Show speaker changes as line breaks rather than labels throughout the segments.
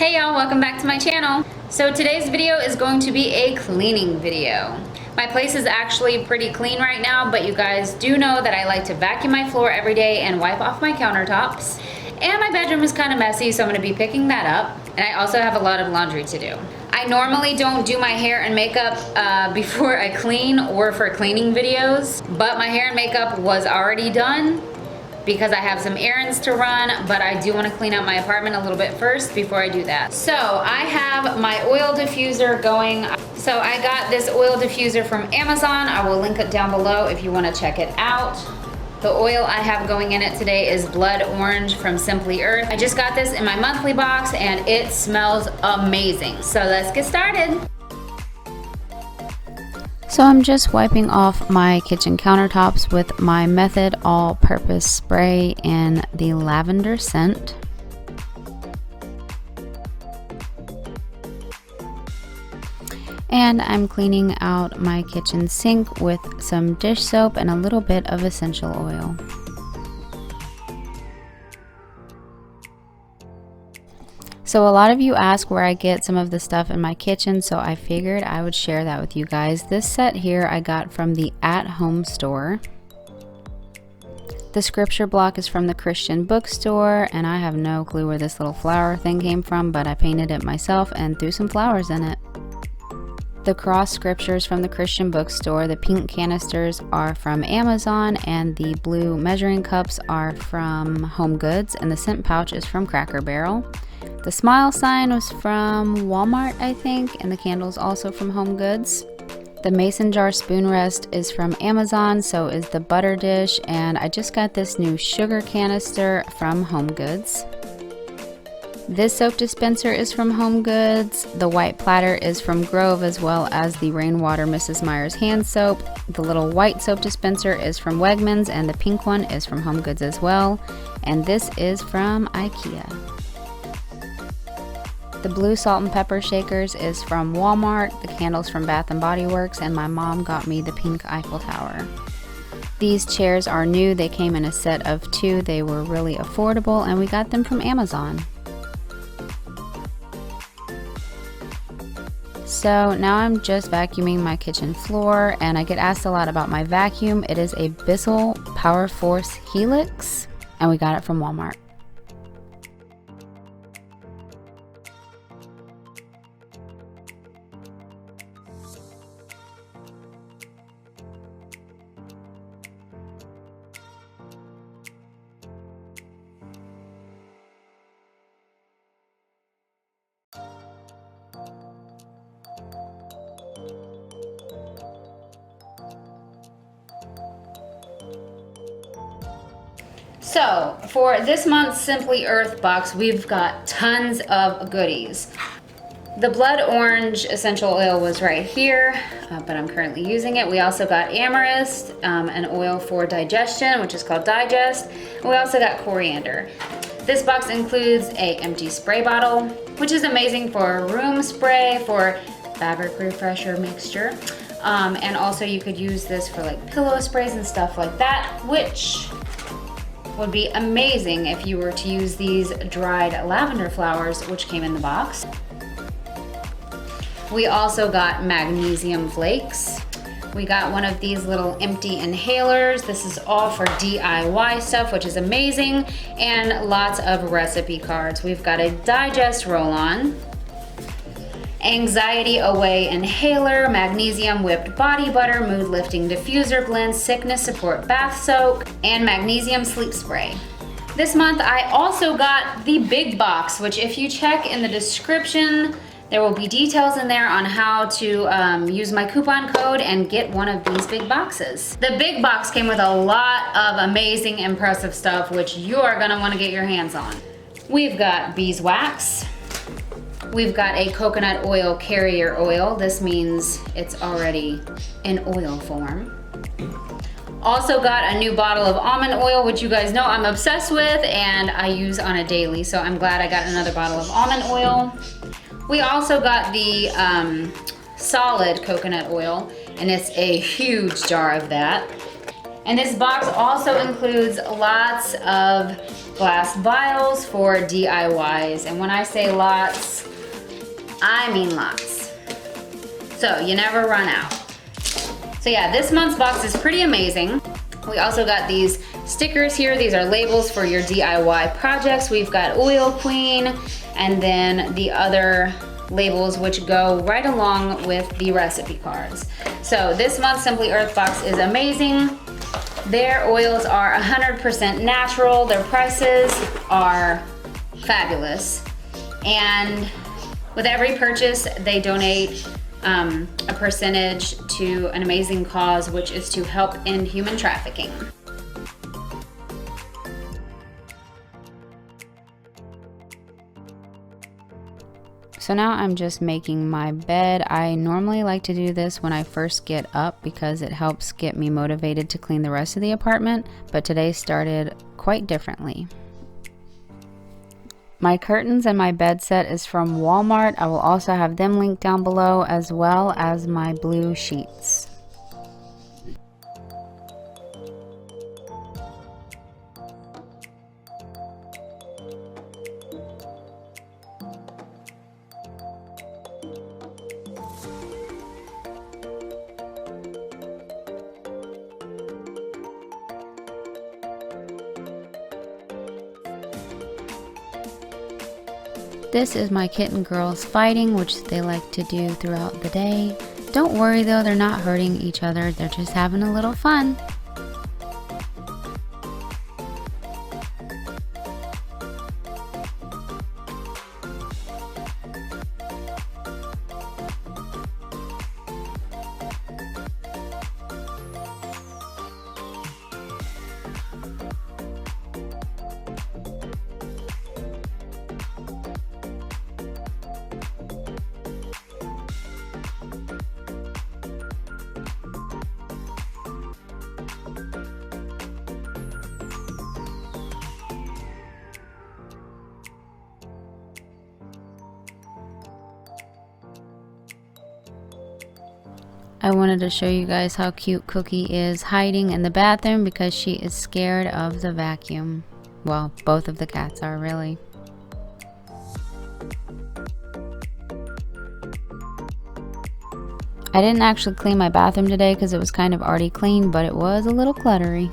Hey y'all, welcome back to my channel. So today's video is going to be a cleaning video. My place is actually pretty clean right now, but you guys do know that I like to vacuum my floor every day and wipe off my countertops. And my bedroom is kind of messy, so I'm gonna be picking that up. And I also have a lot of laundry to do. I normally don't do my hair and makeup before I clean or for cleaning videos, but my hair and makeup was already done because I have some errands to run, but I do want to clean out my apartment a little bit first before I do that. So I have my oil diffuser going. So I got this oil diffuser from Amazon. I will link it down below if you want to check it out. The oil I have going in it today is Blood Orange from Simply Earth. I just got this in my monthly box and it smells amazing. So let's get started.
So I'm just wiping off my kitchen countertops with my Method all-purpose spray in the lavender scent. And I'm cleaning out my kitchen sink with some dish soap and a little bit of essential oil. So a lot of you ask where I get some of the stuff in my kitchen, so I figured I would share that with you guys. This set here I got from the At Home store. The scripture block is from the Christian bookstore, and I have no clue where this little flower thing came from, but I painted it myself and threw some flowers in it. The cross scriptures from the Christian bookstore, the pink canisters are from Amazon, and the blue measuring cups are from HOMEGOODS, and the scent pouch is from Cracker Barrel. The smile sign was from Walmart, I think, and the candles also from HOMEGOODS. The mason jar spoon rest is from Amazon, so is the butter dish, and I just got this new sugar canister from HOMEGOODS. This soap dispenser is from HOMEGOODS. The white platter is from Grove, as well as the Rainwater Mrs. Meyer's hand soap. The little white soap dispenser is from Wegmans, and the pink one is from HOMEGOODS as well. And this is from IKEA. The blue salt and pepper shakers is from Walmart, the candles from Bath & Body Works, and my mom got me the pink Eiffel Tower. These chairs are new. They came in a set of 2. They were really affordable, and we got them from Amazon. So now I'm just vacuuming my kitchen floor, and I get asked a lot about my vacuum. It is a Bissell Power Force Helix, and we got it from Walmart.
So for this month's Simply Earth box, we've got tons of goodies. The Blood Orange essential oil was right here, but I'm currently using it. We also got Amarist, an oil for digestion, which is called Digest. And we also got coriander. This box includes a empty spray bottle, which is amazing for room spray, for fabric refresher mixture. And also you could use this for like pillow sprays and stuff like that, which would be amazing if you were to use these dried lavender flowers, which came in the box. We also got magnesium flakes. We got one of these little empty inhalers. This is all for DIY stuff, which is amazing, and lots of recipe cards. We've got a Digest roll-on, Anxiety Away inhaler, magnesium whipped body butter, mood lifting diffuser blend, sickness support bath soak, and magnesium sleep spray. This month I also got the big box, which if you check in the description, there will be details in there on how to use my coupon code and get one of these big boxes. The big box came with a lot of amazing, impressive stuff, which you are gonna wanna get your hands on. We've got beeswax. We've got a coconut oil carrier oil. This means it's already in oil form. Also got a new bottle of almond oil, which you guys know I'm obsessed with and I use on a daily, so I'm glad I got another bottle of almond oil. We also got the solid coconut oil, and it's a huge jar of that. And this box also includes lots of glass vials for DIYs. And when I say lots, I mean lots. So you never run out. So yeah, this month's box is pretty amazing. We also got these stickers here. These are labels for your DIY projects. We've got Oil Queen, and then the other labels which go right along with the recipe cards. So this month's Simply Earth box is amazing. Their oils are 100% natural. Their prices are fabulous. And with every purchase, they donate a percentage to an amazing cause, which is to help end human trafficking.
So now I'm just making my bed. I normally like to do this when I first get up because it helps get me motivated to clean the rest of the apartment, but today started quite differently. My curtains and my bed set is from Walmart. I will also have them linked down below, as well as my blue sheets. This is my kitten girls fighting, which they like to do throughout the day. Don't worry though, they're not hurting each other, they're just having a little fun. I wanted to show you guys how cute Cookie is hiding in the bathroom because she is scared of the vacuum. Well, both of the cats are really. I didn't actually clean my bathroom today because it was kind of already clean, but it was a little cluttery.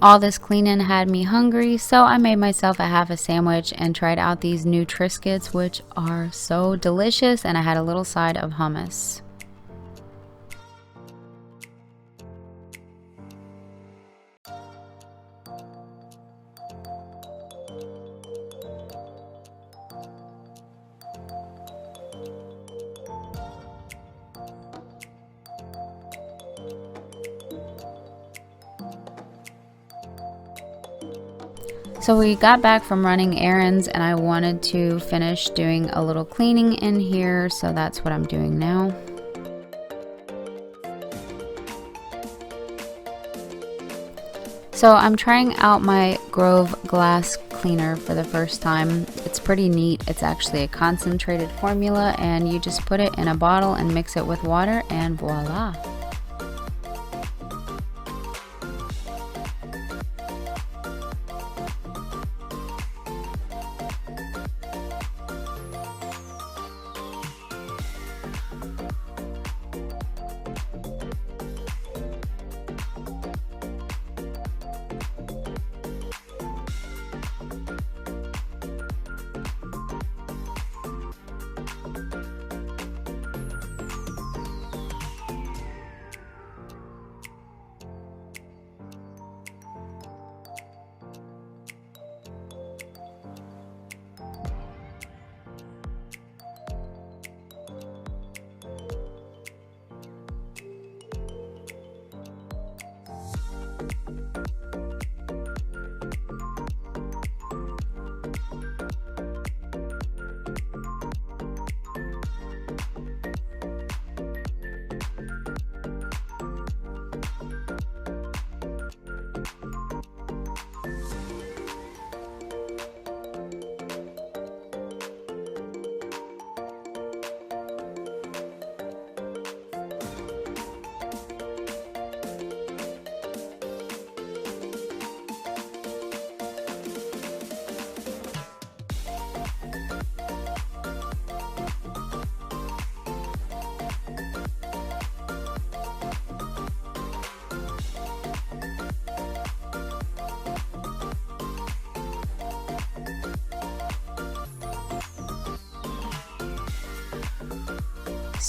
All this cleaning had me hungry, so I made myself a half a sandwich and tried out these new Triscuits, which are so delicious, and I had a little side of hummus. So we got back from running errands and I wanted to finish doing a little cleaning in here, so that's what I'm doing now. So I'm trying out my Grove glass cleaner for the first time. It's pretty neat. It's actually a concentrated formula and you just put it in a bottle and mix it with water and voila.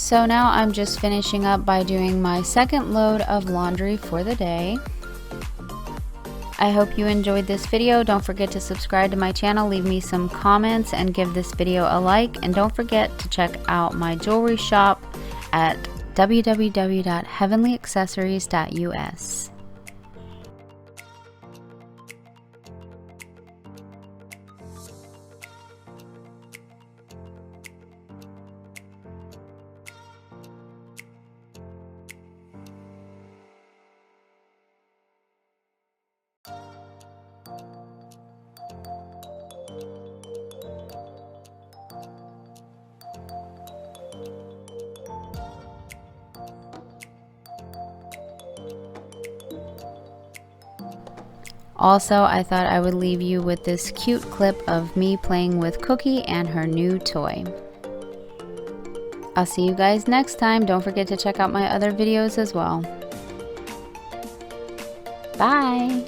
So now I'm just finishing up by doing my second load of laundry for the day. I hope you enjoyed this video. Don't forget to subscribe to my channel, leave me some comments, and give this video a like. And don't forget to check out my jewelry shop at www.heavenlyaccessories.us. Also, I thought I would leave you with this cute clip of me playing with Cookie and her new toy. I'll see you guys next time. Don't forget to check out my other videos as well. Bye!